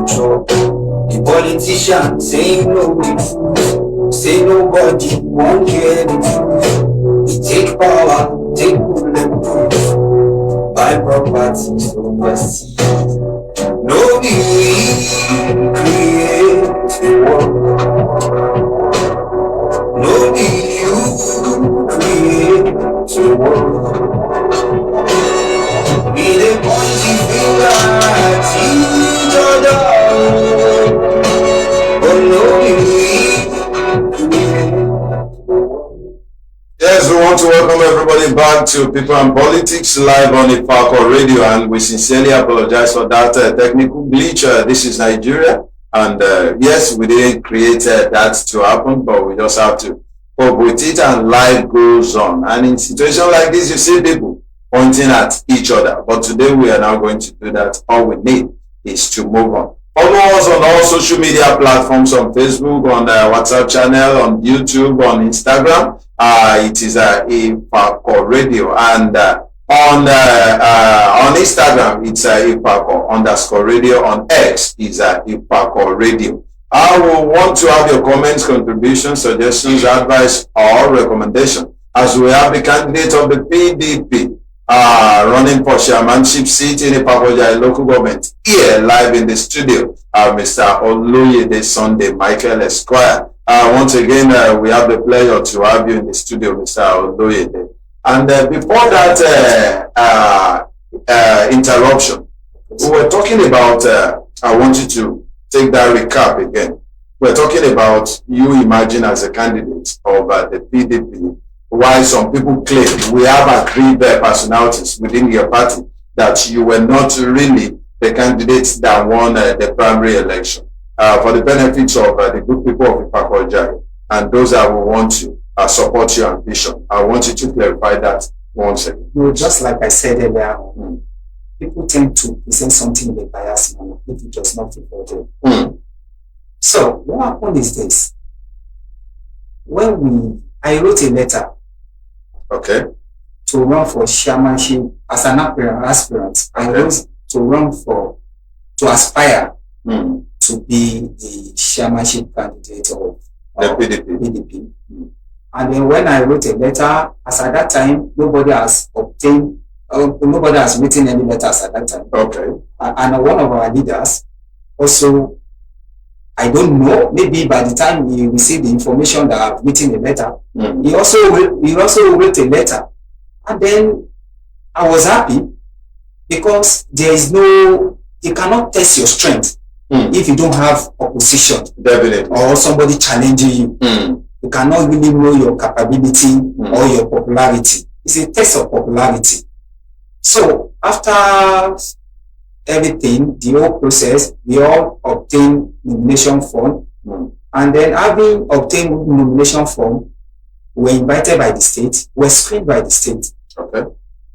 control. The politician say no the truth, say nobody won't hear the truth. He take power, take bulletproof, buy properties overseas. No be we create the world, no be you create the world. We dey point the finger at each other, but no be we create the world. Yes, we want to welcome everybody back to People and Politics live on Ifako Radio, and we sincerely apologize for that technical glitch. This is Nigeria, and yes, we didn't create that to happen, but we just have to cope with it, and life goes on. And in situations like this, you see people pointing at each other. But today we are now going to do that. All we need is to move on. Follow us on all social media platforms, on Facebook, on the WhatsApp channel, on YouTube, on Instagram. It is Ifako Radio, and on Instagram it's Ifako_radio. On X is Ifako Radio. I will want to have your comments, contributions, suggestions, advice, or recommendation, as we have the candidate of the PDP running for chairmanship seat in Ifako local government here live in the studio, Mr. Oloyede Sunday Michael Esquire. Once again, we have the pleasure to have you in the studio, Mr. Oloyede. And before that interruption, we were talking about, I want you to take that recap again. We're talking about you emerging as a candidate of the PDP, while some people claim we have agreed personalities within your party that you were not really the candidates that won the primary election. For the benefits of the good people of Ifako and those that will want to support your ambition, I want you to clarify that once again. No, just like I said earlier, people tend to present something in a biased manner if it does not fit for them. So what happened is this: when I wrote a letter, okay, to run for chairmanship as an aspirant. I wrote to aspire to be the chairmanship candidate of the PDP. And then when I wrote a letter, as at that time, nobody has written any letters at that time. Okay. And one of our leaders also, I don't know, maybe by the time he received the information that I've written a letter, he also wrote a letter. And then I was happy, because you cannot test your strength if you don't have opposition. Definitely. Or somebody challenging you. You cannot really know your capability or your popularity. It's a test of popularity. So after everything, the whole process, we all obtained nomination form. And then having obtained nomination form, we were invited by the state, we were screened by the state. Okay.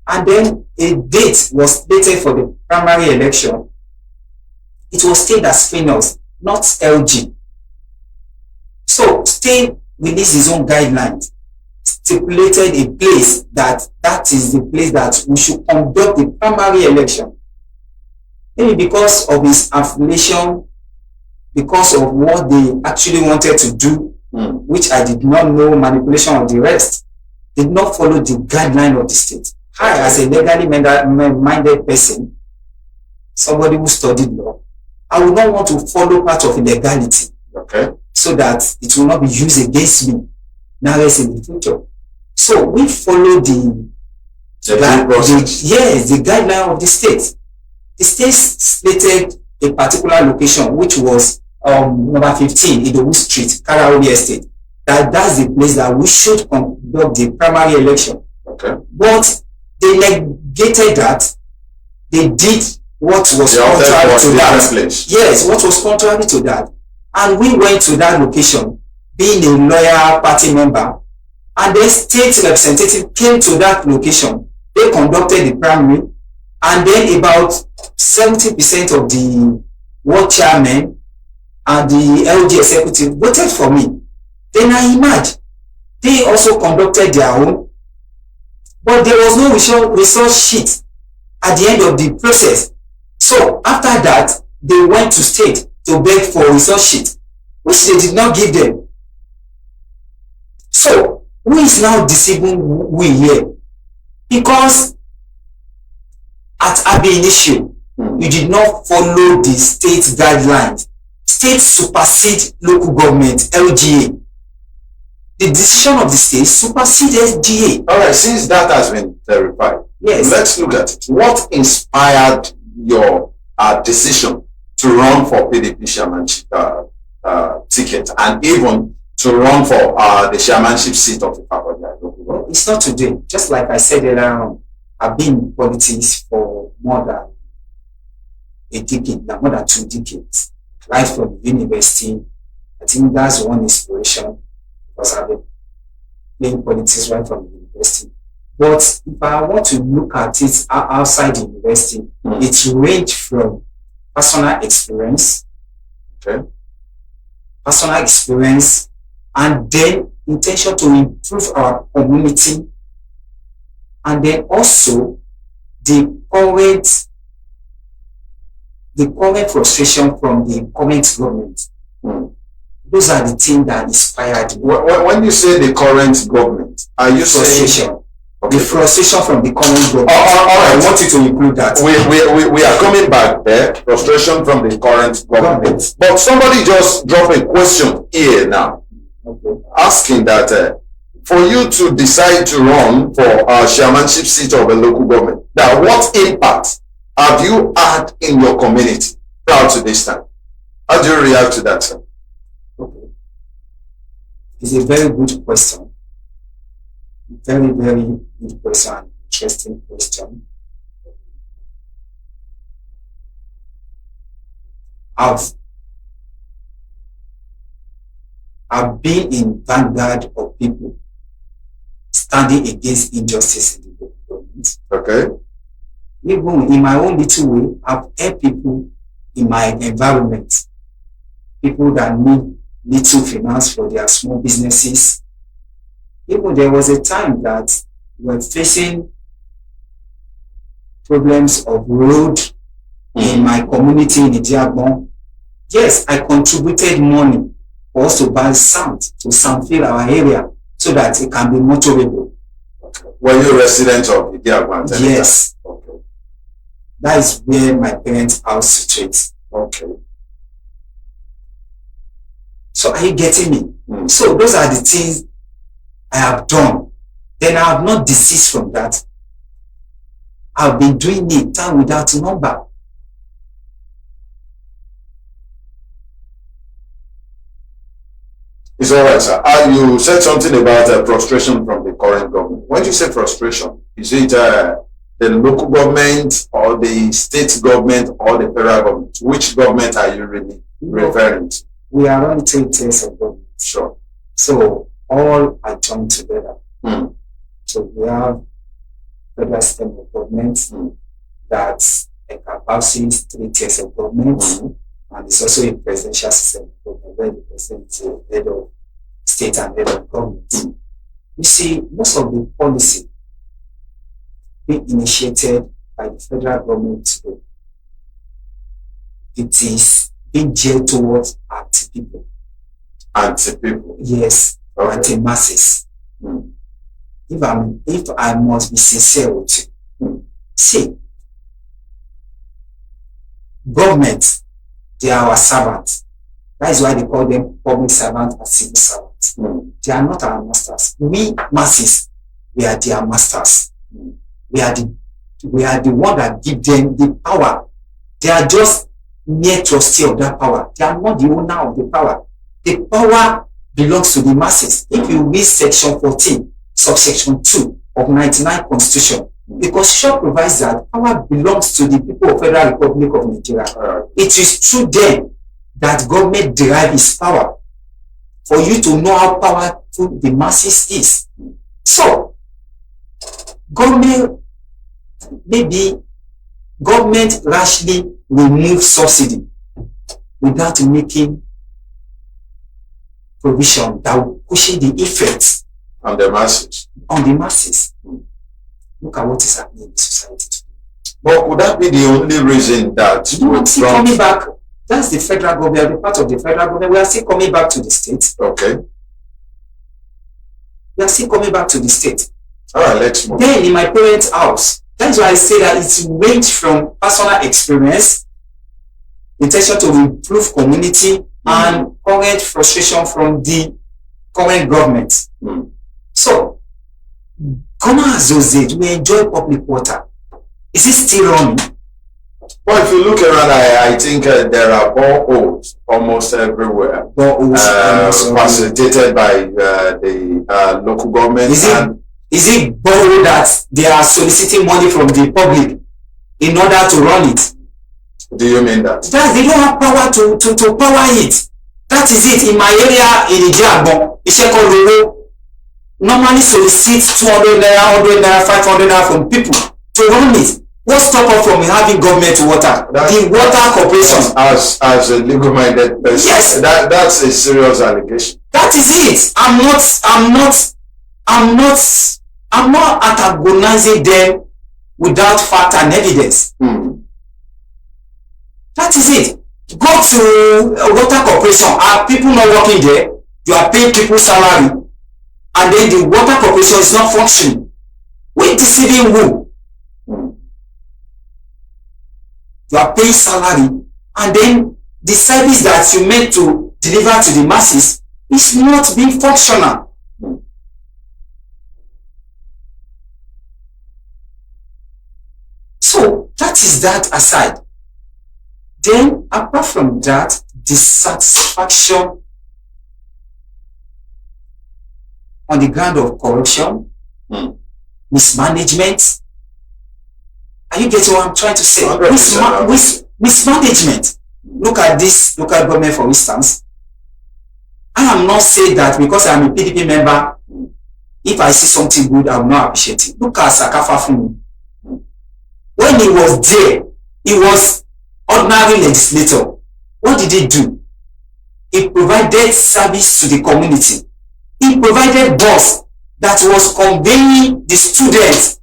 And then a date was stated for the primary election. It was state that screened us, not LG. So state released his own guidelines, stipulated a place that is the place that we should conduct the primary election. Maybe because of his affiliation, because of what they actually wanted to do, which I did not know, manipulation of the rest, did not follow the guideline of the state. I, as a legally minded person, somebody who studied law, I would not want to follow part of illegality. Okay. So that it will not be used against me now in the future. So we follow the guideline of the state. The state stated a particular location, which was number 15, Idowu Street, Karaoli Estate. That's the place that we should conduct the primary election. Okay. But they negated that. They did what was contrary to that. Yes, what was contrary to that. And we went to that location, being a loyal party member, and the state representative came to that location. They conducted the primary, and then about 70% of the ward chairmen and the LG executive voted for me. Then I emerged. They also conducted their own, but there was no result sheet at the end of the process. So after that, they went to state to beg for resource sheet, which they did not give them. So, who is now deceiving we here? Because at Abi initial, you did not follow the state guidelines. State supersede local government, LGA. The decision of the state supersedes LGA. All right, since that has been verified, yes, let's look at it. What inspired your decision to run for PDP chairmanship ticket and even to run for the chairmanship seat of the Ifako? It's not today. Just like I said earlier, I've been in politics for more than a decade, more than 2 decades. Right from university, I think that's one inspiration, because I've been playing politics right from university. But if I want to look at it outside the university, it ranges from personal experience, and then intention to improve our community, and then also the current frustration from the current government. Those are the things that inspired me. When you say the current government, are you frustration? Saying the frustration from the current government. All right. I want you to include that. We are coming back there. Frustration from the current government. But somebody just dropped a question here now, asking that for you to decide to run for a chairmanship seat of a local government, now what impact have you had in your community prior to this time? How do you react to that, sir? Okay. It's a very good question. Very, very good question. Interesting question. I've been in vanguard of people standing against injustice in the government. Okay. Even in my own little way, I've helped people in my environment, people that need little finance for their small businesses. Even there was a time that we were facing problems of road in my community in Idiagbon. Yes, I contributed money for us to buy sand to sandfill our area so that it can be motorable. Were you a resident of Idiagbon? Yes. Okay. That is where my parents' house situates. Okay. So are you getting me? So those are the things I have done. Then I have not desist from that. I've been doing it time without number. It's all right, sir. You said something about frustration from the current government. When you say frustration, is it the local government or the state government or the federal government? Which government are you really referring to? We are on 3 tiers of government. Sure. So all are joined together. So we have federal system of government that encompasses 3 tiers of government, and it's also a presidential system of government where the president is the head of state and head of government. You see, most of the policy being initiated by the federal government today, it is being geared towards anti-people. Anti-people? Yes, anti-masses. If I must be sincere with you, see, government, they are our servants. That is why they call them public servants and civil servants. They are not our masters. We masses, we are their masters. We are the one that give them the power. They are just mere trustee of that power. They are not the owner of the power. The power belongs to the masses. If you read section 14, subsection 2 of 99 Constitution, the Constitution provides that power belongs to the people of Federal Republic of Nigeria. It is through them that government derives its power. For you to know how powerful the masses is. So, government rashly remove subsidy without making provision that will cushion the effects on the masses. Look at what is happening in the society today. But would that be the only reason that we are still coming back? That's the federal government, the part of the federal government. We are still coming back to the state. Okay. We are still coming back to the state. All right, let's move. Then in my parents' house, that's why I say that it's ranged from personal experience, intention to improve community, and current frustration from the current government. So, Ghana Associate, we enjoy public water. Is it still running? Well, if you look around, I think there are boreholes almost everywhere. Facilitated by the local government. Is it borrowed that they are soliciting money from the public in order to run it? Do you mean that? They don't have power to power it. That is it. In my area in Ijeagbon, Ifako normally solicits 200 naira, 100 naira, 500 naira from people to run it. What stop us from having government water? The water corporation. As a legal-minded person, yes, that's a serious allegation. That is it. I'm not antagonizing them without fact and evidence. That is it. Go to a water corporation. Are people not working there? You are paying people salary, and then the water corporation is not functioning. We're deceiving who? You are paying salary, and then the service that you meant to deliver to the masses is not being functional. So that is that aside. Then apart from that, dissatisfaction on the ground of corruption, mismanagement. Are you getting what I'm trying to say? Mismanagement. Look at this local government, for instance. I am not saying that because I'm a PDP member, if I see something good, I will not appreciate it. Look at Sakafa Fumi. When he was there, he was ordinary legislator. What did he do? He provided service to the community. He provided bus that was conveying the students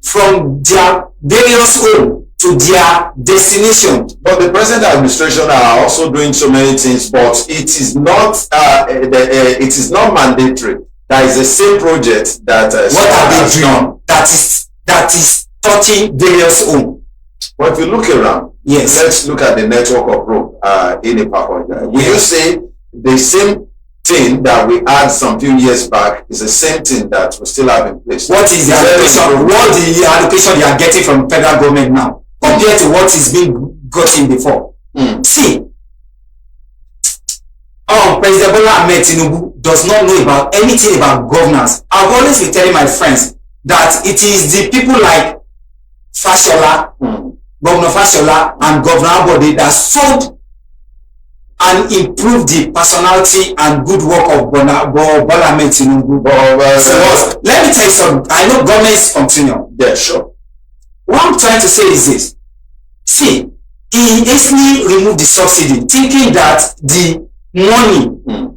from their various homes to their destination. But the present administration are also doing so many things, but it is not mandatory. That is the same project that what have they done that is touching various homes. But if you look around, yes, let's look at the network of road in Ifako. Will you say the same thing that we had some few years back is the same thing that we still have in place? What is the allocation? What the allocation you are getting from federal government now compared to what is being gotten before? See, President Bola Ahmed Tinubu does not know about anything about governance. I've always been telling my friends that it is the people like Fashola, Governor Fashola, and Governor Abode that sold and improved the personality and good work of Bola Ahmed Tinubu. Let me tell you something. I know government is continuing. Yeah, sure. What I'm trying to say is this. See, he hastily removed the subsidy, thinking that the money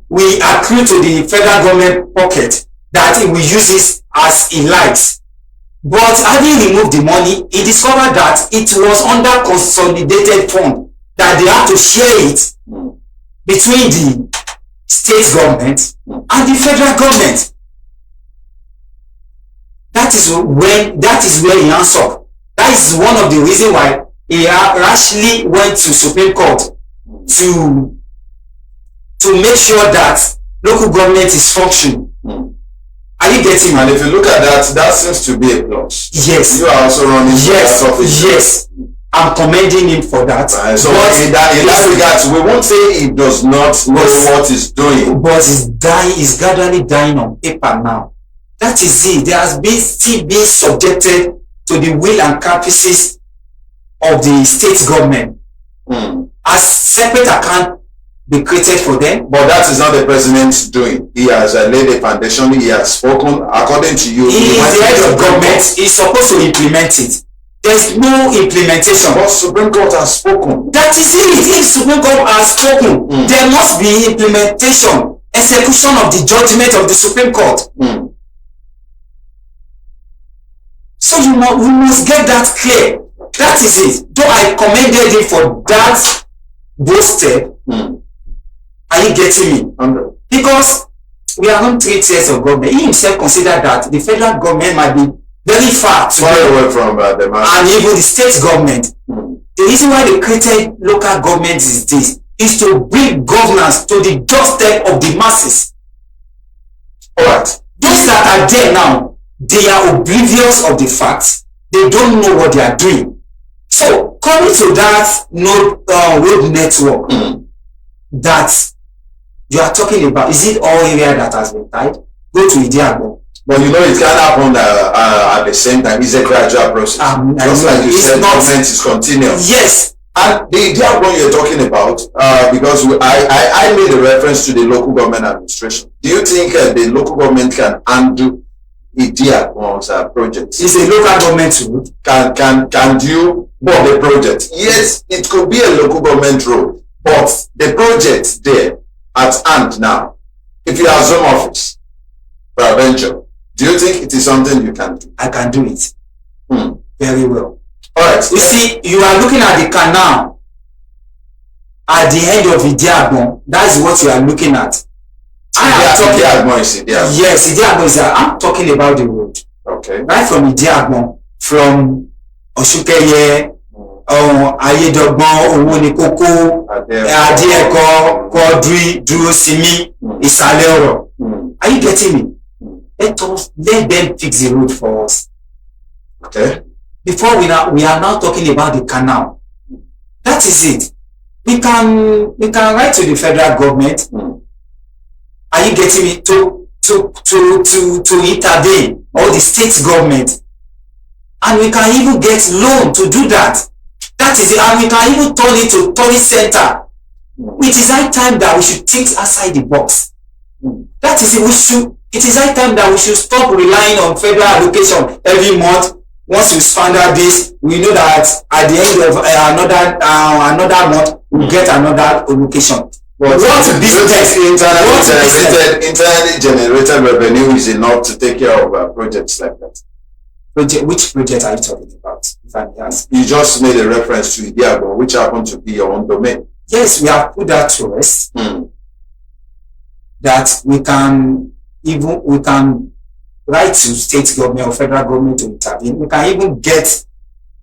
we accrue to the federal government pocket, that he will use it as he likes. But having removed the money, he discovered that it was under consolidated fund, that they had to share it between the state government and the federal government. That is where he answered. That is one of the reasons why he actually went to Supreme Court to make sure that local government is functioning. Are you getting me? And if you look at that, that seems to be a plus. Yes. You are also running yes. Yes. I'm commending him for that. So in that regard, we won't say he does not know what he's doing. But he's gradually dying on paper now. That is it. There has been still being subjected to the will and caprices of the state government. As separate account be created for them. But that is not the president's doing. He has laid a foundation. He has spoken according to you. He is the head of government. He's supposed to implement it. There's no implementation. But Supreme Court has spoken. That is it. If Supreme Court has spoken, there must be implementation, execution of the judgment of the Supreme Court. So we must get that clear. That is it. Though I commended him for that bold step, are you getting me? Because we are on 3 tiers of government. He himself considered that the federal government might be very far away from the masses. And even the state government. The reason why they created local governments is this, is to bring governance to the doorstep of the masses. Alright. Those that are there now, they are oblivious of the facts. They don't know what they are doing. So, coming to that road network that you are talking about, is it all area that has been tied? Go to Idiago. But you know it can happen at the same time. It's a gradual process. Just like you said, government is continuous. Yes. And the Idiago you're talking about, because I made a reference to the local government administration. Do you think the local government can undo Idiago's projects? It's a local government road. Can you build the project? Yes, it could be a local government road, but the project there at hand now, if you have home office, peradventure, do you think it is something you can do? I can do it. Very well. Alright. You see, you are looking at the canal at the end of Idiagbon. That's what you are looking at. Idiagbon is Idiagbon. Yes, Idiagbon is. I'm talking about the road. Okay. Right from Idiagbon, from Osukeye, Ayedogbon, Owonikoko, Adieko, Kodri, Durosimi, Isalero. Are you getting me? Let them fix the road for us. Okay. Before we are now talking about the canal. That is it. We can write to the federal government. Are you getting me? To intervene, or the state government, and we can even get loan to do that. That is it. And we can even turn it to tourist center. It is high time that we should think outside the box. That is it. It is high time that we should stop relying on federal allocation every month. Once we standard this, we know that at the end of another month, we'll get another allocation. But internally generated revenue is enough to take care of projects like that. Which project are you talking about? If I may ask. You just made a reference to Idiago, which happened to be your own domain. Yes, we have put that to rest. That we can write to state government or federal government to intervene. We can even get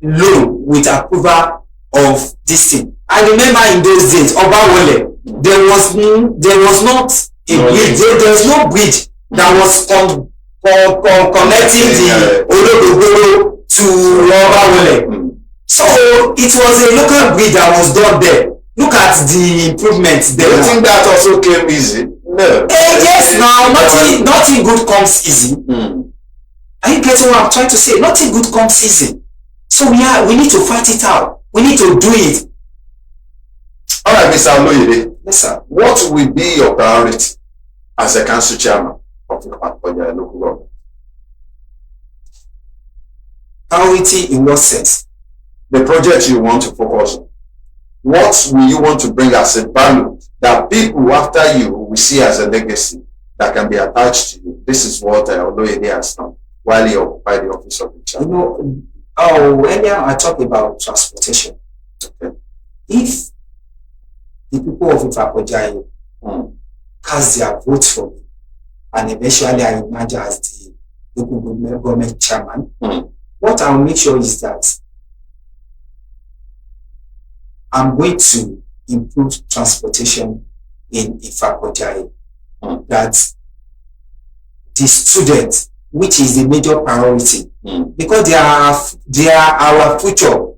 loan with approval of this thing. I remember in those days, Obawole, there was not a bridge. There was no bridge that was connecting the Olodogoro to Obawole. So it was a local bridge that was done there. Look at the improvements there. Do you think that also came easy? No. Yes, now nothing good comes easy. Are you getting what I'm trying to say? Nothing good comes easy. So we need to fight it out. We need to do it. Alright, Mr. Oloyede. Yes, sir. What will be your priority as a council chairman of the local government? Priority in what sense? The project you want to focus on. What will you want to bring as a value that people after you will see as a legacy that can be attached to you? This is what Oloyede has done while he occupied the office of the chairman. Earlier I talked about transportation. Okay. If the people of Ifako cast their vote for me, and eventually I emerge as the local government chairman, what I will make sure is that I'm going to improve transportation in Ifako. That the students, which is the major priority, because they are our future.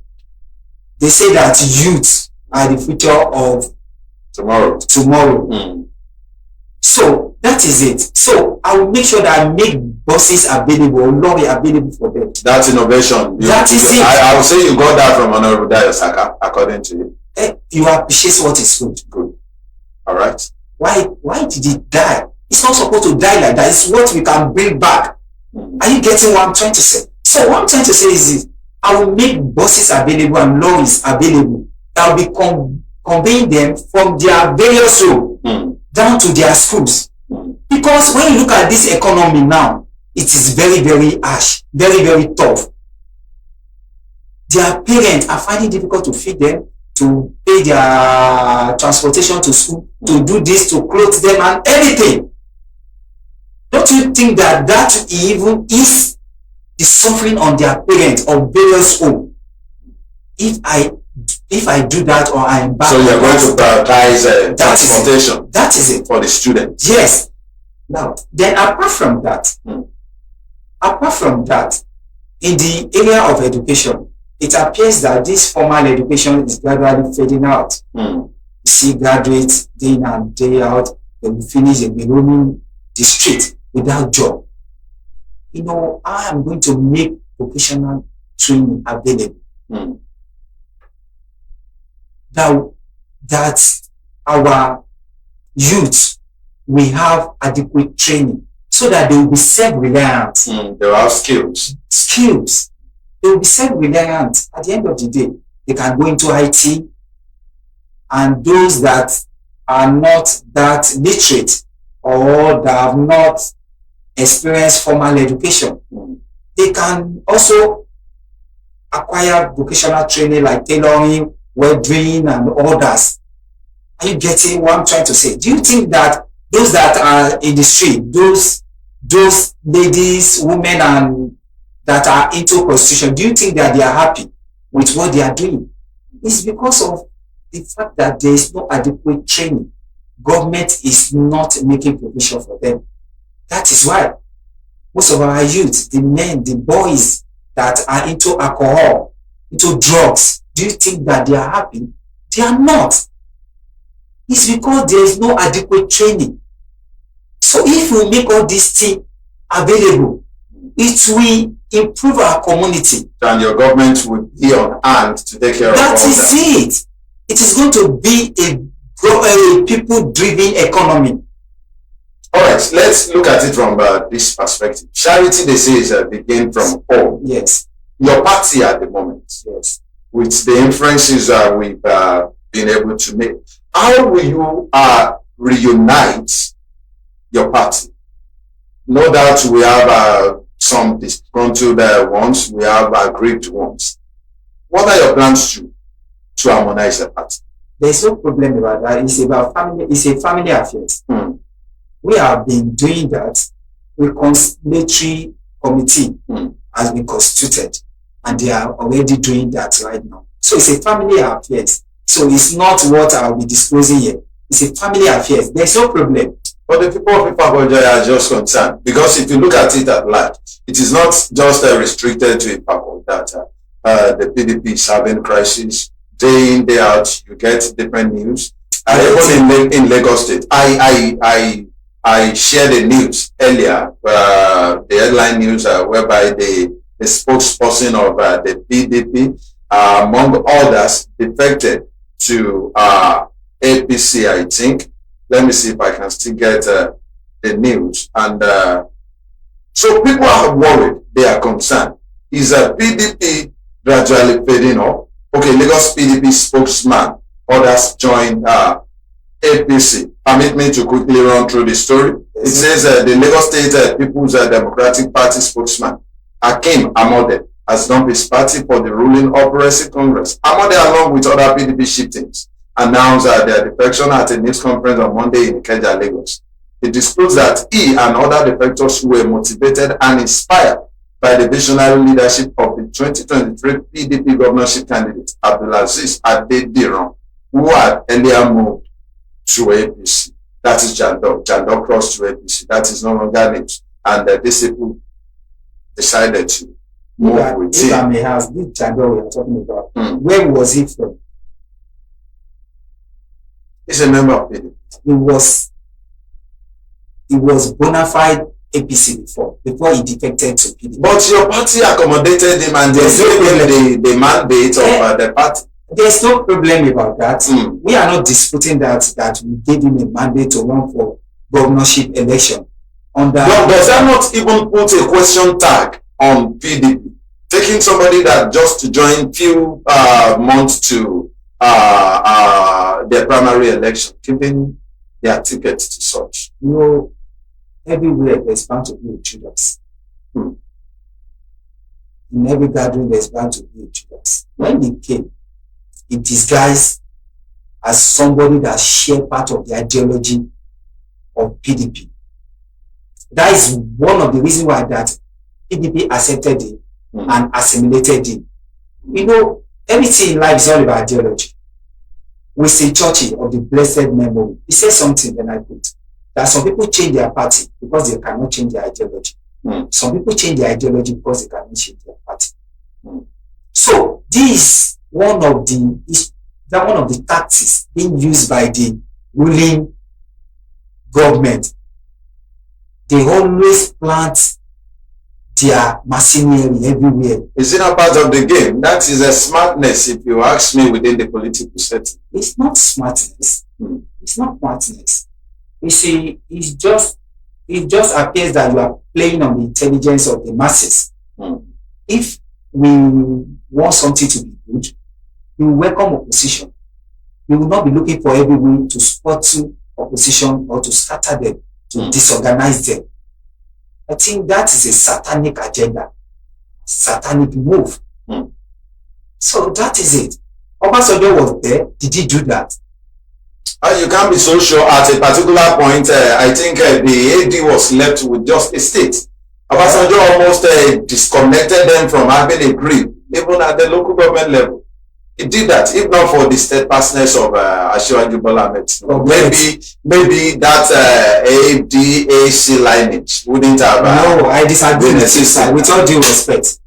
They say that youth are the future of tomorrow. So that is it. So I will make sure that I make buses available, lorry available for them. That's innovation. That is it. I would say you got that from Honorable Dayo Saka, according to you. You appreciate what is good. Good. All right. Why did it die? It's not supposed to die like that. It's what we can bring back. Are you getting what I'm trying to say? So what I'm trying to say is this. I will make buses available and lorries available. I will be conveying them from their various roads down to their schools. Because when you look at this economy now, it is very, very harsh, very, very tough. their parents are finding it difficult to feed them, to pay their transportation to school, to do this, to clothe them and everything. Don't you think that that even is the suffering on their parents or various home? If I do that or I am back. So you're going to prioritize transportation. That is it for the students. Yes. Now, then apart from that, in the area of education, it appears that this formal education is gradually fading out. You see graduates day in and day out, they will finish, they'll be roaming the street without job. I am going to make vocational training available. Now that our youth will have adequate training so that they will be self-reliant. They will have skills. They will be self-reliant. At the end of the day, they can go into IT, and those that are not that literate or that have not experienced formal education, they can also acquire vocational training like tailoring, welding, and others. Are you getting what I'm trying to say? Do you think that those that are in the street, those ladies, women, and that are into prostitution, do you think that they are happy with what they are doing? It's because of the fact that there is no adequate training. Government is not making provision for them. That is why most of our youth, the men, the boys that are into alcohol, into drugs, do you think that they are happy? They are not. It's because there is no adequate training. So if we make all these things available, it will improve our community. And your government will be on hand to take care of all that. That is it. It is going to be a people-driven economy. All right, let's look at it from this perspective. Charity, they say, is begin from home. Yes. Your party at the moment, yes, with the inferences we've been able to make, how will you reunite your party? No doubt we have some disgruntled ones, we have aggrieved ones. What are your plans to harmonize the party? There's no problem about that. It's about family. It's a family affair. We have been doing that. Reconciliatory committee has been constituted, and they are already doing that right now. So it's a family affair. So it's not what I'll be disclosing here. It's a family affair. There's no problem. But the people of Ifako are just concerned, because if you look at it at large, it is not just restricted to Ifako that the PDP is having crisis day in, day out. You get different news. Even in Lagos State, I shared the news earlier, the headline news whereby the spokesperson of the PDP, among others, defected to APC, I think. Let me see if I can still get the news. And so people are worried, they are concerned. Is PDP gradually fading off? Okay, Lagos PDP spokesman, others joined APC. Permit me to quickly run through the story. It says the Lagos State People's Democratic Party spokesman, Akim Amode, has dumped his party for the ruling All Progressive Congress. Amode, along with other PDP chieftains, announced their defection at a news conference on Monday in Ikeja, Lagos. It disclosed that he and other defectors were motivated and inspired by the visionary leadership of the 2023 PDP governorship candidate, Abdulaziz Adediran, who had earlier moved to APC. That is Jandor. Jandor crossed to APC. That is no longer news. And these people decided to move with him. If I may ask, this Jandor we are talking about, where was he from? He's a member of PDP. He was bona fide APC before he defected to PDP. But your party accommodated him and they gave the mandate of the party. There's no problem about that. We are not disputing that we gave him a mandate to run for governorship election. Does that not even put a question tag on PDP? Taking somebody that just joined few months to their primary election, giving their ticket to such. Everywhere there's bound to be a Judas. in every gathering there's bound to be a Judas. When he came, he disguised as somebody that shared part of the ideology of PDP. That is one of the reasons why that PDP accepted him and assimilated him. You know, everything in life is all about ideology. We say Churchill of the blessed memory. He said something, then I put that some people change their party because they cannot change their ideology. Some people change their ideology because they cannot change their party. So this is one of the tactics being used by the ruling government. They always plant their machinery everywhere. Is it not part of the game? That is a smartness, if you ask me, within the political setting. It's not smartness. It's not smartness. You see, it just appears that you are playing on the intelligence of the masses. If we want something to be good, we will welcome opposition. We will not be looking for every way to support opposition or to scatter them, to disorganize them. I think that is a satanic agenda, satanic move. So that is it. Obasanjo was there. Did he do that? You can't be so sure. At a particular point, I think the AD was left with just a state. Obasanjo almost disconnected them from having a grip, even at the local government level. He did that, if not for the steadfastness of Asiwaju Bola Ahmed. Maybe that ADAC lineage wouldn't have. No, I disagree with you, sir. With all due respect,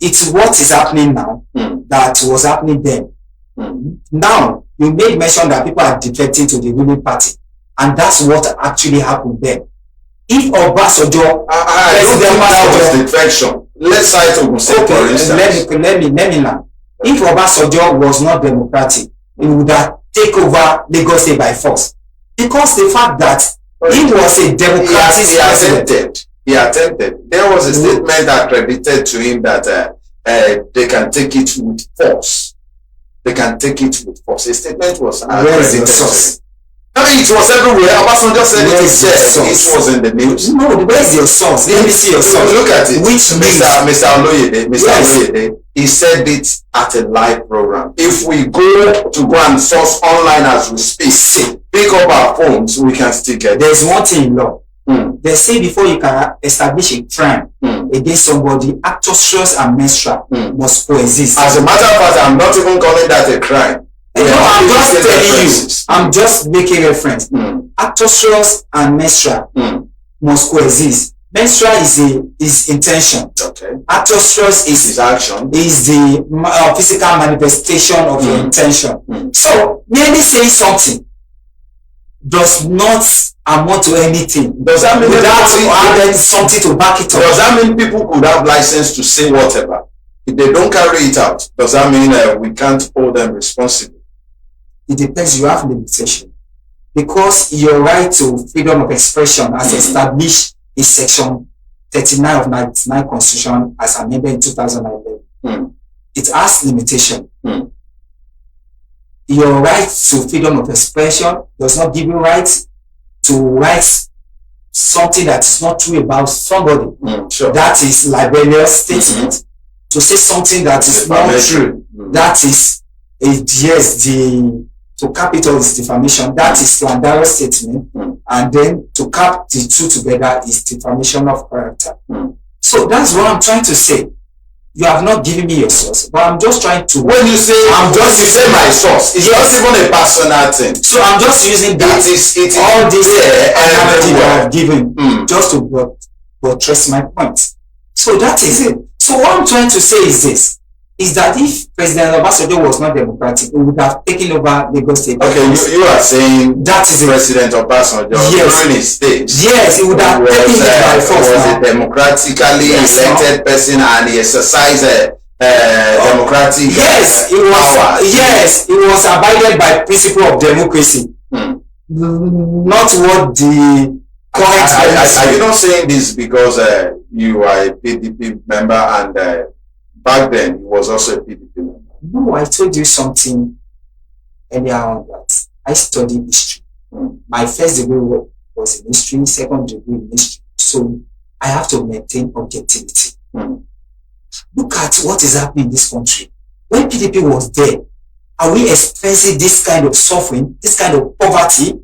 it's what is happening now that was happening then. Now, you made mention that people are defecting to the ruling party, and that's what actually happened then. If Obasanjo, I don't think that was defection. Let's cite Ogun State, for instance. Let me learn. If Obasanjo was not democratic, he would have taken over Lagos State by force. Because the fact that he was a democratic he attempted. There was a statement accredited to him that they can take it with force. They can take it with force. A statement was accredited to him. I mean, it was everywhere. Obasanjo said it himself. It was in the news. No, where's your source? Let me see your source. Look at it. Which Mr. Oloyede, Oloyede, he said it at a live program. If we go and source online as we speak, pick up our phones, we can still get it. There's one thing in law. They say before you can establish a crime against somebody, atrocious and menstrual must coexist. As a matter of fact, I'm not even calling that a crime. No, I'm just telling you. I'm just making reference. Atrocious and menstrual must coexist. Menstrual is intention. Okay. Atrocious is action. Is the physical manifestation of your intention. So merely saying something does not amount to anything. Does that mean without having something to back it up? Does that mean people could have license to say whatever? If they don't carry it out, does that mean we can't hold them responsible? It depends. You have limitation, because your right to freedom of expression as established in section 39 of 99 Constitution as amended in 2011. It has limitation. Your right to freedom of expression does not give you right to write something that is not true about somebody. Sure. That is libelous statement. To say something that is not true, that is to cap it all is defamation. That is slanderous statement, and then to cap the two together is defamation of character. So that's what I'm trying to say. You have not given me your source, but I'm just trying to. When you say you say my source, it's not even a personal thing. So I'm just using that. It all this analogy that everywhere. I've given just to buttress my point. So that is it. So what I'm trying to say is this: is that if President Obasanjo was not democratic, he would have taken over Lagos State. Okay, you are saying that is President Obasanjo during his stage. Yes, he would have taken it by force. Was a democratically elected person, and he exercised democratic power. Yes, he was abided by principle of democracy. Not what the current. Are you not saying this because you are a PDP member and back then he was also a PDP member? No, I told you something earlier on that I studied history. My first degree was in history, second degree in history. So I have to maintain objectivity. Look at what is happening in this country. When PDP was there, are we experiencing this kind of suffering, this kind of poverty?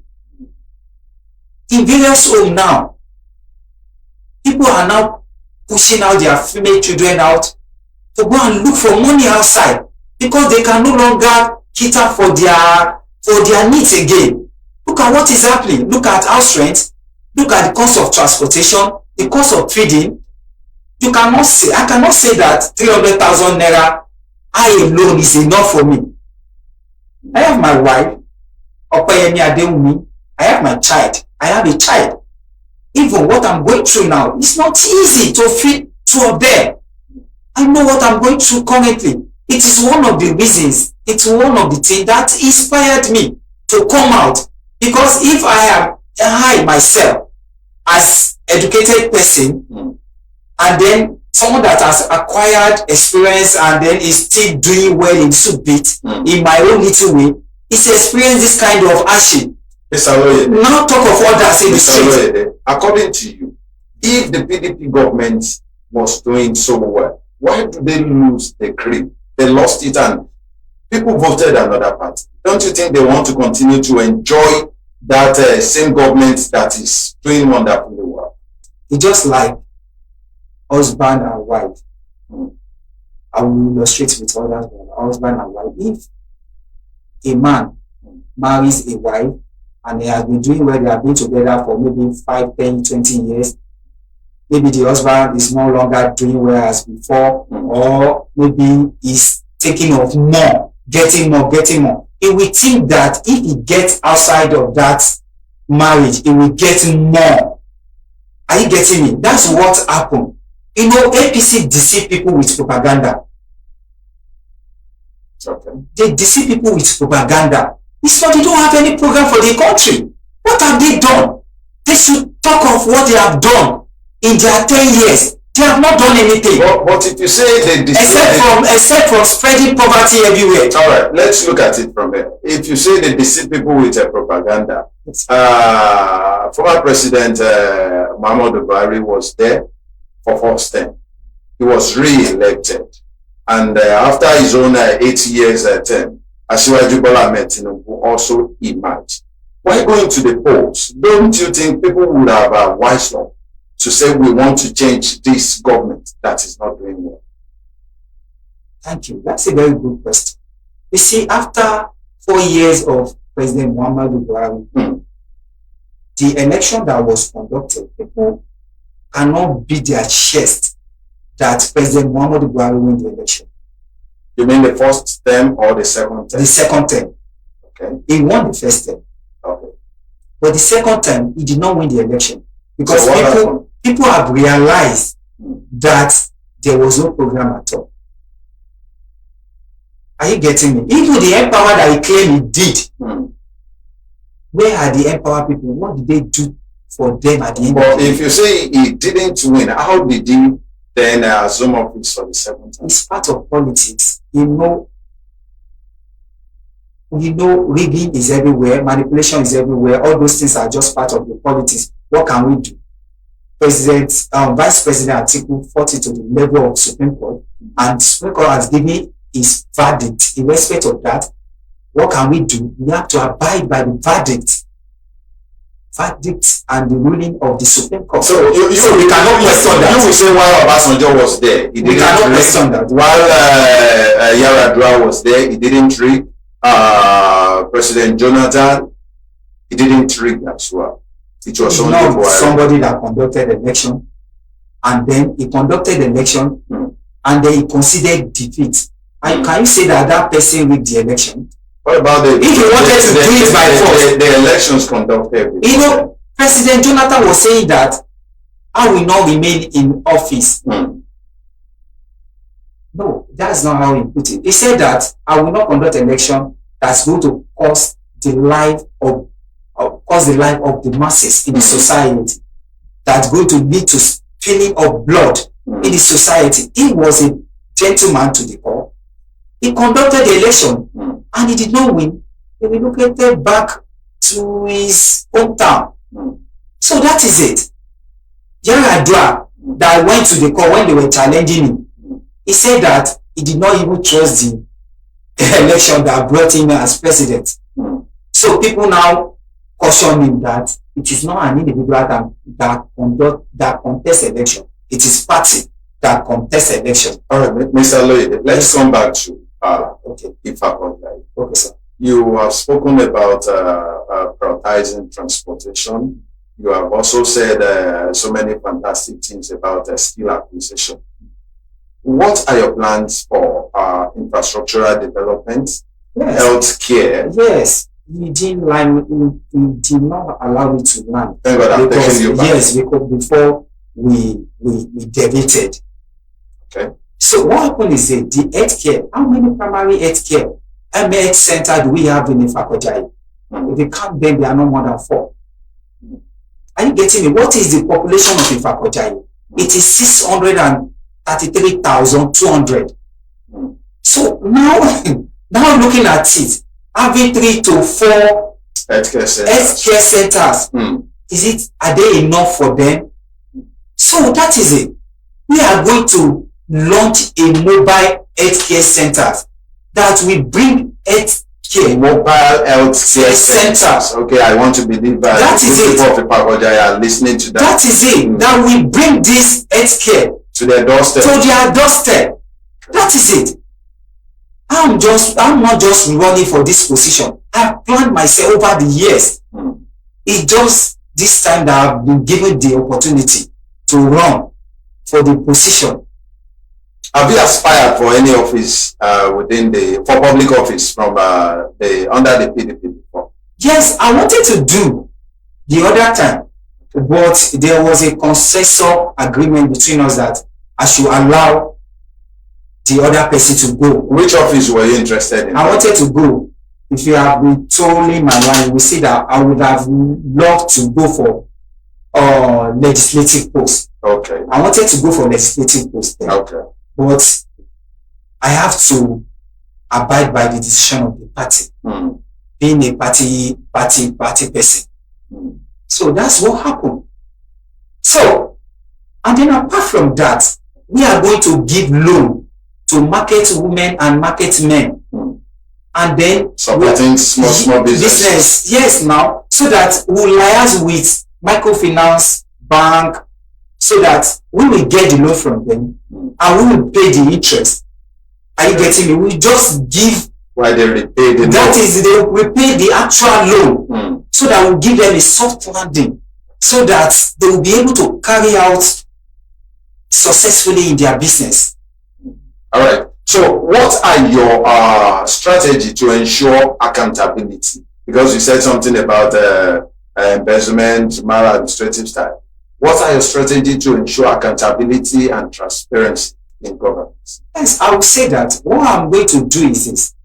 In various homes now, people are now pushing out their female children out to go and look for money outside because they can no longer cater for their needs again. Look at what is happening. Look at house rent. Look at the cost of transportation, the cost of feeding. I cannot say that 300,000 naira I alone is enough for me. I have my wife, Opeyemi Adewumi. I have my child. I have a child. Even what I'm going through now, it's not easy to feed two of them. I know what I'm going through currently. It is one of the reasons, it's one of the things that inspired me to come out. Because if I myself, as educated person, and then someone that has acquired experience and then is still doing well in soup bit, in my own little way, is experienced this kind of hardship. Now talk of others in the street. According to you, if the PDP government was doing so well, why do they lose the grip? They lost it and people voted another party. Don't you think they want to continue to enjoy that same government that is doing wonderfully well? It's just like husband and wife. I will illustrate with others, husband and wife. If a man marries a wife and they have been doing well, they have been together for maybe 5, 10, 20 years, maybe the husband is no longer doing well as before, or maybe he's taking off more, getting more. He will think that if he gets outside of that marriage, he will get more. Are you getting me? That's what happened. You know, APC deceive people with propaganda. Okay. They deceive people with propaganda. It's not they don't have any program for the country. What have they done? They should talk of what they have done in their 10 years. They have not done anything. But if you say they deceive, except from spreading poverty everywhere. All right, let's look at it from here. If you say they deceive people with propaganda, former President Muhammadu Buhari was there for first term. He was re-elected, and after his own 8 years term, Asiwaju Bola Ahmed Tinubu also emerged. Why going to the polls? Don't you think people would have wised up to say we want to change this government that is not doing well? Thank you. That's a very good question. You see, after 4 years of President Muhammadu Buhari, the election that was conducted, people cannot beat their chest that President Muhammadu Buhari won the election. You mean the first term or the second term? The second term. Okay. He won the first term. Okay. But the second term, he did not win the election. Because so people have realized that there was no program at all. Are you getting me? Even the empower that he claimed he did, where are the empower people? What did they do for them at the end? But if you say he didn't win, how did he then assume office for the second time? It's part of politics. You know, rigging is everywhere, manipulation is everywhere. All those things are just part of the politics. What can we do? Vice President Atiku fought it to the level of Supreme Court, and Supreme Court has given his verdict. In respect of that, what can we do? We have to abide by the verdict and the ruling of the Supreme Court. So you cannot question that. You will say while Obasanjo was there, he didn't cannot question that. While Yar'Adua was there, he didn't rig. President Jonathan, he didn't rig as well. It was not somebody that conducted election, and then he conducted election, and then he considered defeat. And can you say that person rigged the election? What about if he wanted to do it by force? The elections conducted. You know, President Jonathan was saying that I will not remain in office. No, that's not how he put it. He said that I will not conduct election that's going to cause the life of the masses in the society, that's going to lead to spilling of blood in the society. He was a gentleman to the core. He conducted the election and he did not win. He relocated back to his hometown. So that is it. Yar'Adua that went to the court when they were challenging him, he said that he did not even trust the election that brought him as president. So people now caution him that it is not an individual that contests election. It is party that contests election. All right, Mr. Lloyd, let's come back to Ifako. Okay, sir. You have spoken about prioritizing transportation. You have also said so many fantastic things about skill acquisition. What are your plans for infrastructural development, health care? Yes, he did not allow me to land. Thank God I'm taking you back. Yes, because before we debated. Okay. So what happened is that the health care, how many primary health care health center do we have in Ifako? If you count them, there are no more than 4. Are you getting me? What is the population of Ifako? It is 633,200. So now looking at it, having 3 to 4 healthcare centers, are they enough for them? So that is it. We are going to launch a mobile healthcare centers that will bring health care. Mobile healthcare centers. Okay, I want to believe that is people of Ifako are listening to that. That is it. That will bring this health care to their doorstep. That is it. I'm not just running for this position. I've planned myself over the years. It's just this time that I've been given the opportunity to run for the position. Have you aspired for any office for public office from under the PDP before? Yes, I wanted to do the other time, but there was a consensus agreement between us that I should allow the other person to go. Which office were you interested in? I wanted to go. If you have been totally my life, you will see that I would have loved to go for legislative post. Okay. I wanted to go for legislative post. Okay. But I have to abide by the decision of the party, being a party person. So that's what happened. So, and then apart from that, we are going to give loan to market women and market men. And then supporting small business. Yes, now, so that we'll liaise with microfinance bank, so that we will get the loan from them and we will pay the interest. Are you getting me? We just give. Why they repay the loan? That is, they repay the actual loan, so that we'll give them a soft landing, so that they will be able to carry out successfully in their business. All right. So, what are your strategy to ensure accountability? Because you said something about embezzlement, maladministrative style. What are your strategy to ensure accountability and transparency in governance? Yes, I would say that what I'm going to do is this.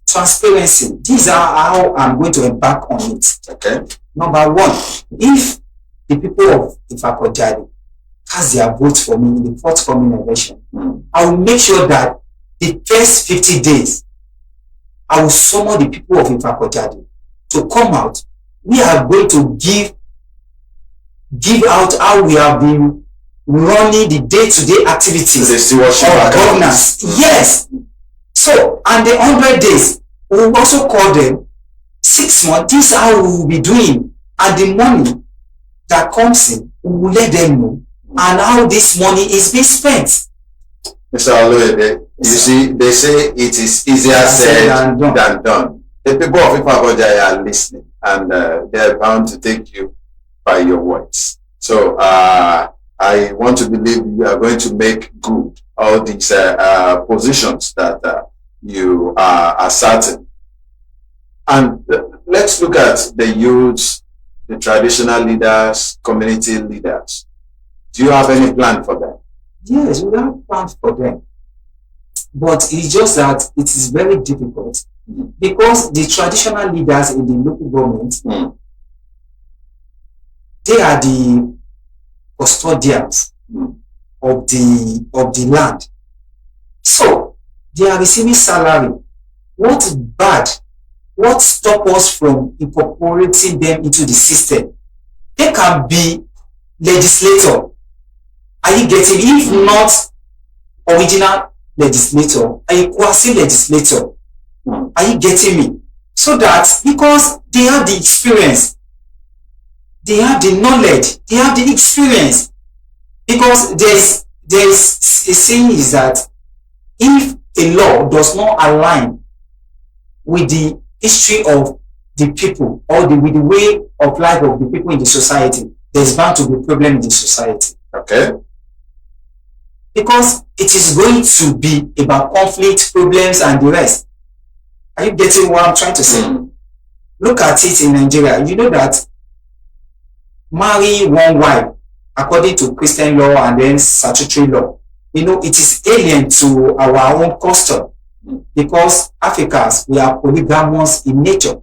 Transparency. These are how I'm going to embark on it. Okay. Number 1, if the people of Ifako cast their votes for me in the forthcoming election, I will make sure that the first 50 days, I will summon the people of Ifako to come out. We are going to give out how we have been running the day-to-day activities of governance. Yes. So, and the 100 days, we will also call them 6 months. This is how we will be doing. And the money that comes in, we will let them know. And how this money is being spent. Mr. Aloyede, you see, they say it is easier said than done. The people of Ifako are listening, and they are bound to take you by your words. So I want to believe you are going to make good all these positions that you are asserting. And let's look at the youths, the traditional leaders, community leaders. Do you have any plan for them? Yes, we have plans for them. But it's just that it is very difficult because the traditional leaders in the local government, they are the custodians of the land. So they are receiving salary. What's bad? What stops us from incorporating them into the system? They can be legislator. Are you getting? If not original legislator, a quasi legislator. Are you getting me? So that because they have the experience, they have the knowledge, they have the experience. Because there's a saying is that if a law does not align with the history of the people or with the way of life of the people in the society, there's bound to be a problem in the society. Okay. Because it is going to be about conflict, problems, and the rest. Are you getting what I'm trying to say? Look at it in Nigeria. You know that marry one wife according to Christian law and then statutory law, you know, it is alien to our own custom because Africans, we are polygamous in nature.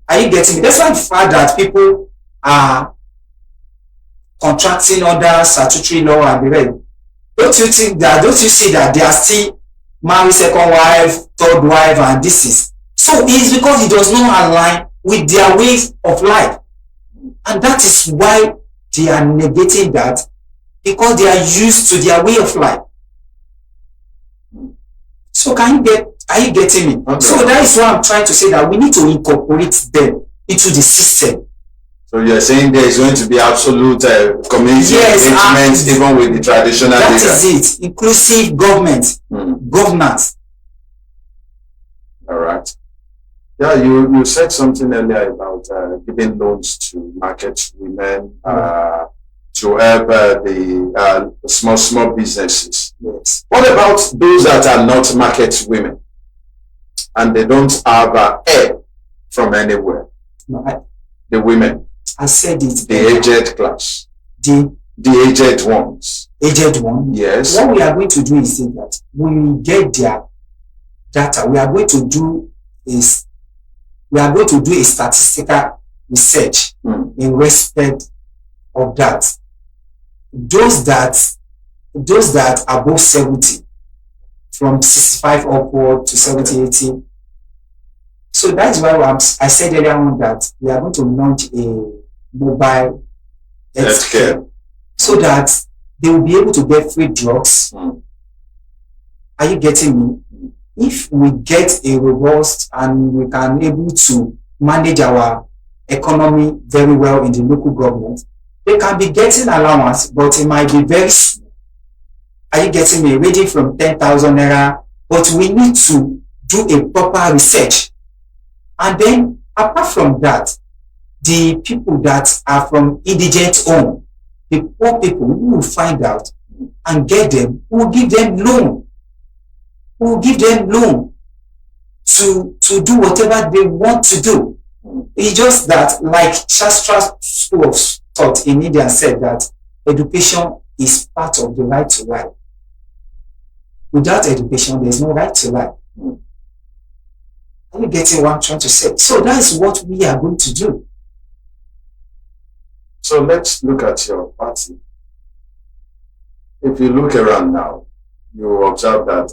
Are you getting me? That's why the fact that people are contracting under statutory law and the rest. Don't you see that they are still marry second wife, third wife, and this is so? It's because it does not align with their ways of life, and that is why they are negating that, because they are used to their way of life. So are you getting me? Okay. So that is why I'm trying to say that we need to incorporate them into the system. So you're saying there is going to be absolute community engagement even with the traditional that leaders. Is it. Inclusive government, governance. All right. Yeah, you said something earlier about giving loans to market women to help the small businesses. Yes. What about those that are not market women and they don't have help from anywhere? No, the women. I said it. The aged class. The aged ones. Aged one? Yes. What we are going to do is that when we get their data, we are going to do a statistical research in respect of that. Those that above 70, from 65 upward to 70, 80. So that's why I said earlier on that we are going to launch a mobile healthcare so that they will be able to get free drugs. Are you getting me? If we get a robust and we can able to manage our economy very well in the local government, they can be getting allowance, but it might be very small. Are you getting me? Ranging from 10,000 naira, but we need to do a proper research. And then, apart from that, the people that are from indigent home, the poor people who will find out and get them, who will give them loan. Who will give them loan to do whatever they want to do. It's just that, like Shastra School of Thought in India said that education is part of the right to life. Without education, there is no right to life. Are you getting what I'm trying to say? So that is what we are going to do. So let's look at your party. If you look around now, you observe that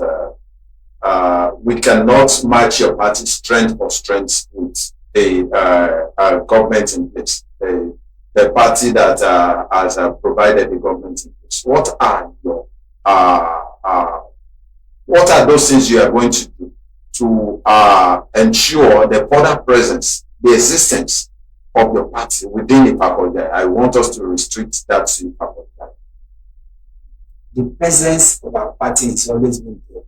we cannot match your party strength for strength with a government in place. The party that has provided the government in place. What are those things you are going to do to ensure the further presence, the existence of your party within Ifako? I want us to restrict that to Ifako. The presence of our party is always been there.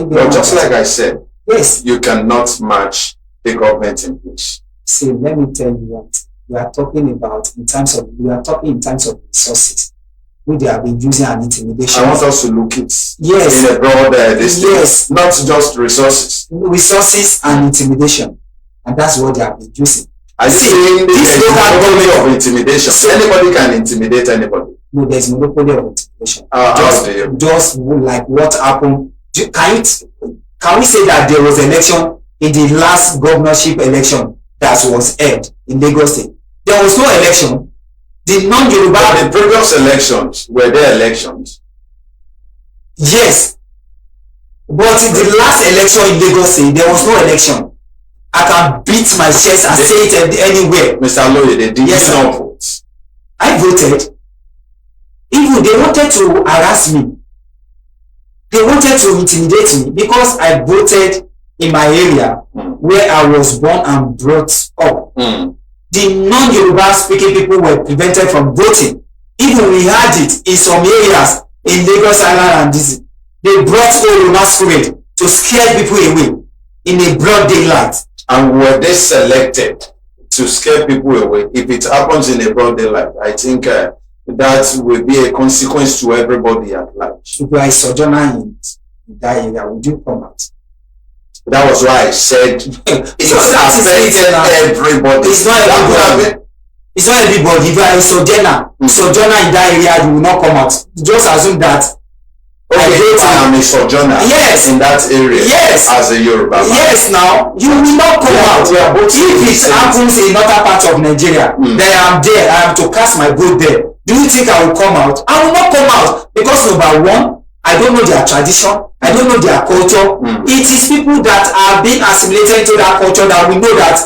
But just like I said, yes, you cannot match the government in place. See, let me tell you what we are talking about in terms of resources, which they have been using an intimidation. I want us to look it yes in a broad yes, not just resources and intimidation, and that's what they have been using. I see this monopoly of intimidation. So anybody can intimidate anybody. No, there's monopoly of intimidation. Just like what happened. Can we say that there was election in the last governorship election that was held in Lagos State? There was no election. The non-Yoruba... The previous elections, were there elections? Yes. But in the last election in Lagos State, there was no election. I can beat my chest and say it anywhere. Mr. Loye, they did not vote. I voted. Even they wanted to harass me. They wanted to intimidate me because I voted in my area where I was born and brought up. The non-Yoruba speaking people were prevented from voting. Even we had it in some areas in Lagos Island and this. They brought Yoruba masquerade to scare people away in a broad daylight. And were they selected to scare people away? If it happens in a broad daylight, I think that will be a consequence to everybody at large. If you are a sojourner in that area, would you come out? That was why I said it affected everybody. It's not everybody. It's not everybody. If you are a sojourner in that area, you will not come out. Just assume that. Okay, I am a sojourner in that area as a Yoruba man. Yes, now you will not come out. If it happens in another part of Nigeria, then I am there. I am to cast my vote there. Do you think I will come out? I will not come out because number one, I don't know their tradition. I don't know their culture. It is people that are being assimilated to that culture that we know that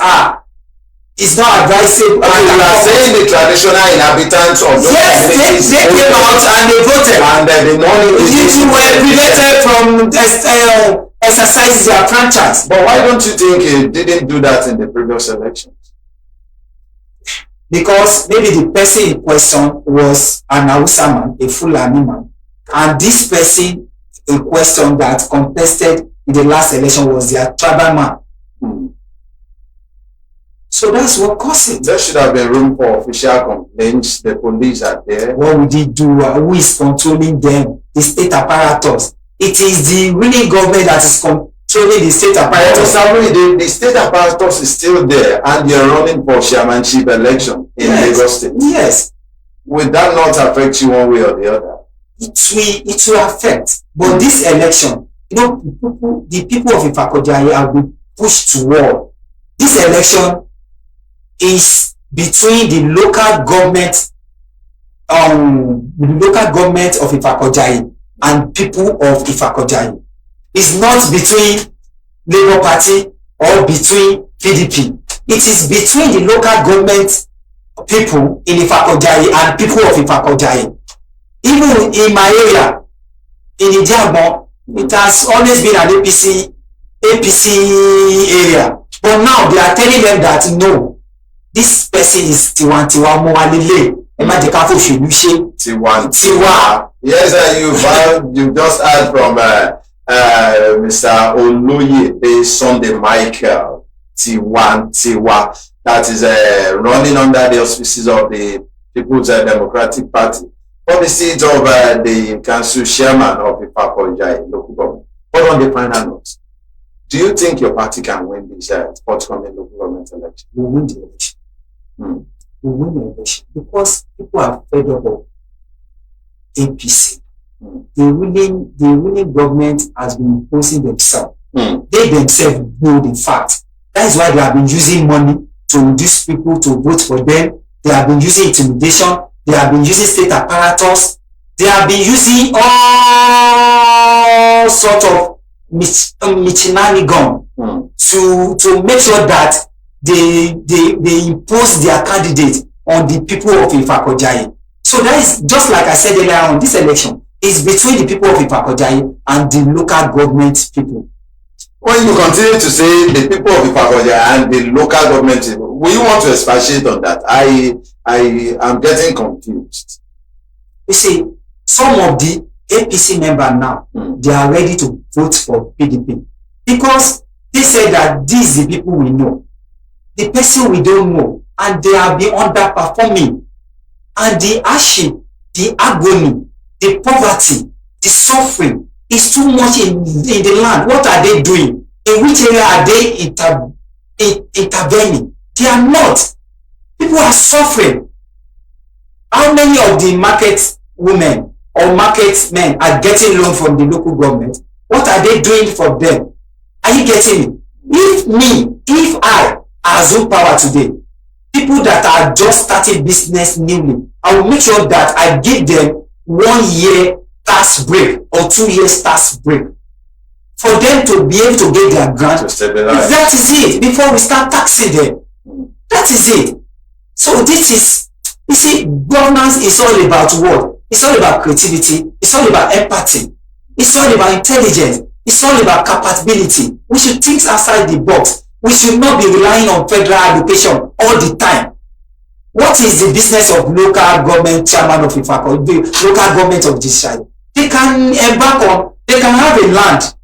it's not advisable. And you are saying the traditional inhabitants of those communities. They came out and they voted. And the money you were prevented from exercising their franchise. But why don't you think it didn't do that in the previous elections? Because maybe the person in question was an Hausa man, a Fulani man. And this person in question that contested in the last election was their tribal man. So that's what caused it. There should have been room for official complaints. The police are there. What would he do? Who is controlling them? The state apparatus. It is the ruling government that is controlling the state apparatus. The state apparatus is still there and they are running for chairmanship election in Lagos State. Yes. Will that not affect you one way or the other? It will affect. But this election, the people of Ifako have been pushed to war. This election is between the local government of Ifako and people of Ifako. It's not between Labour Party or between PDP. It is between the local government people in Ifako and people of Ifako. Even in my area, in Idiamo, it has always been an APC area. But now they are telling them that no, this person is Tiwantiwa Moalile. Tiwa. Yes, you just heard from Mr. Oloye Sunday Michael Tiwa. That is running under the auspices of the People's Democratic Party for the seat of the council chairman of the Ifako local government. But on the final note, do you think your party can win this forthcoming local government election? We win the election. We win the election because people are fed up of APC. The ruling government has been imposing themselves. They themselves know the fact. That is why they have been using money to induce people to vote for them. They have been using intimidation. They have been using state apparatus. They have been using all sort of michinanigon to make sure that they impose their candidate on the people of Ifako. So that is just like I said earlier on, this election is between the people of Ifako and the local government people. When you continue to say the people of Ifako and the local government people, will you want to expatiate on that? I am getting confused. You see, some of the APC members now, they are ready to vote for PDP because they say that these are the people we know, the person we don't know, and they have been underperforming. And the hardship, the agony, the poverty, the suffering is too much in the land. What are they doing? In which area are they intervening? They are not. People are suffering. How many of the market women or market men are getting loan from the local government? What are they doing for them? Are you getting me? If I assume power today, people that are just starting business newly, I will make sure that I give them 1 year tax break or 2 years tax break for them to be able to get their grant. That is it. Before we start taxing them, that is it. So this is, you see, governance is all about what? It's all about creativity. It's all about empathy. It's all about intelligence. It's all about capability. We should think outside the box. We should not be relying on federal allocation all the time. What is the business of local government chairman of Ifako, the local government of this side? They can embark on, they can have a land,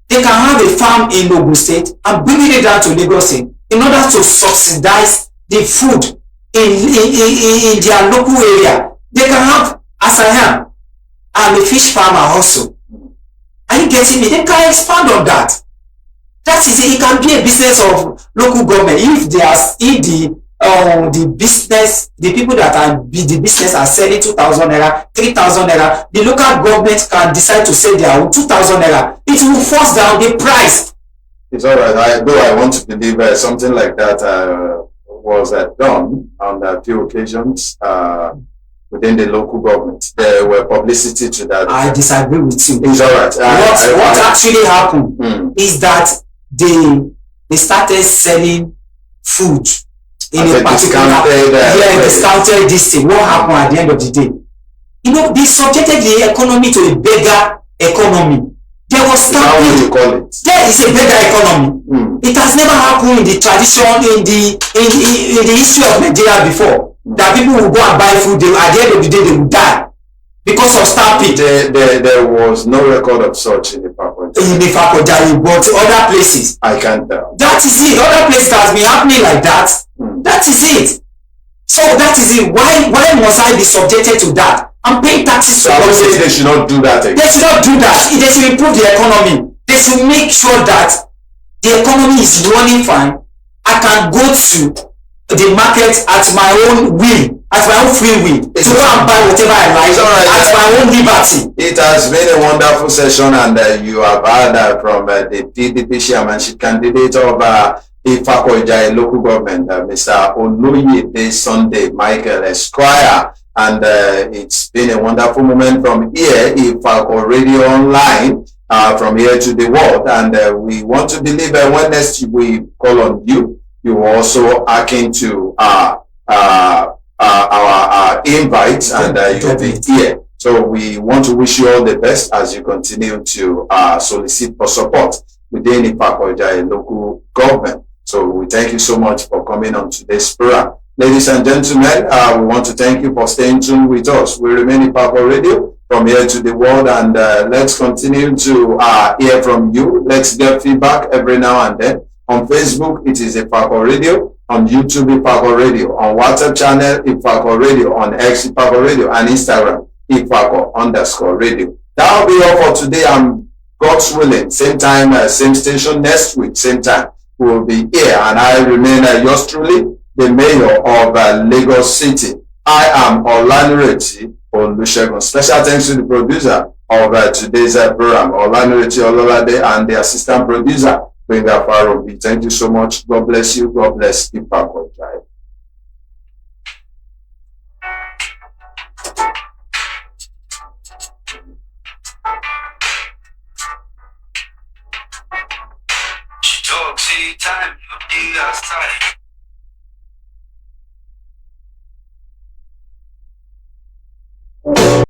they can have a farm in Ogun State and bring it down to Lagos State in order to subsidize the food in their local area. They can have, as I am, I'm a fish farmer also. Are you getting me? They can expand on that. That is it. It can be a business of local government if the business, the people that are the business are selling 2,000 naira, 3,000 naira. The local government can decide to sell their own 2,000 naira. It will force down the price. It's all right. Though I want to believe something like that was done on a few occasions within the local government. There were publicity to that. I disagree with you. It's all right. What actually happened is that they started selling food in a particular discounted this thing. What happened at the end of the day? You know, they subjected the economy to a beggar economy. There was stampede. There is a beggar economy. It has never happened in the tradition, in the history of Nigeria before. That people will go and buy food, at the end of the day they will die because of stampede. There was no record of such in Ifako. In Ifako, but other places. I can't tell. That is it. Other places that has been happening like that. That is it. So that is it. Why must I be subjected to that? I'm paying taxes to government. They should not do that again. They should not do that. They should improve the economy. They should make sure that the economy is running fine. I can go to the market at my own will, at my own free will, to go and buy whatever I like at my own liberty. It has been a wonderful session, and you have heard from the PDP chairmanship candidate of Ifako local government, Mr. Oloyede Sunday Michael Esquire. And it's been a wonderful moment from here, Ifako Radio Online, from here to the world. And we want to believe that when next we call on you, you also akin to our invites, and you'll be here. So we want to wish you all the best as you continue to solicit for support within Ifako local government. So we thank you so much for coming on today's program. Ladies and gentlemen, we want to thank you for staying tuned with us. We remain Ifako Radio from here to the world, and let's continue to hear from you. Let's get feedback every now and then. On Facebook, it is Ifako Radio. On YouTube, Ifako Radio. On WhatsApp channel, Ifako Radio. On X, Ifako Radio. And Instagram, Ifako_radio. That will be all for today. I'm God's willing. Same time, same station next week, same time. We will be here. And I remain yours truly, the mayor of Lagos City. I am Olanireti Olusegun. Special thanks to the producer of today's program, Olanireti Ololade, and the assistant producer, Benga Farobi. Thank you so much. God bless you. God bless Ifako. Time of the outside.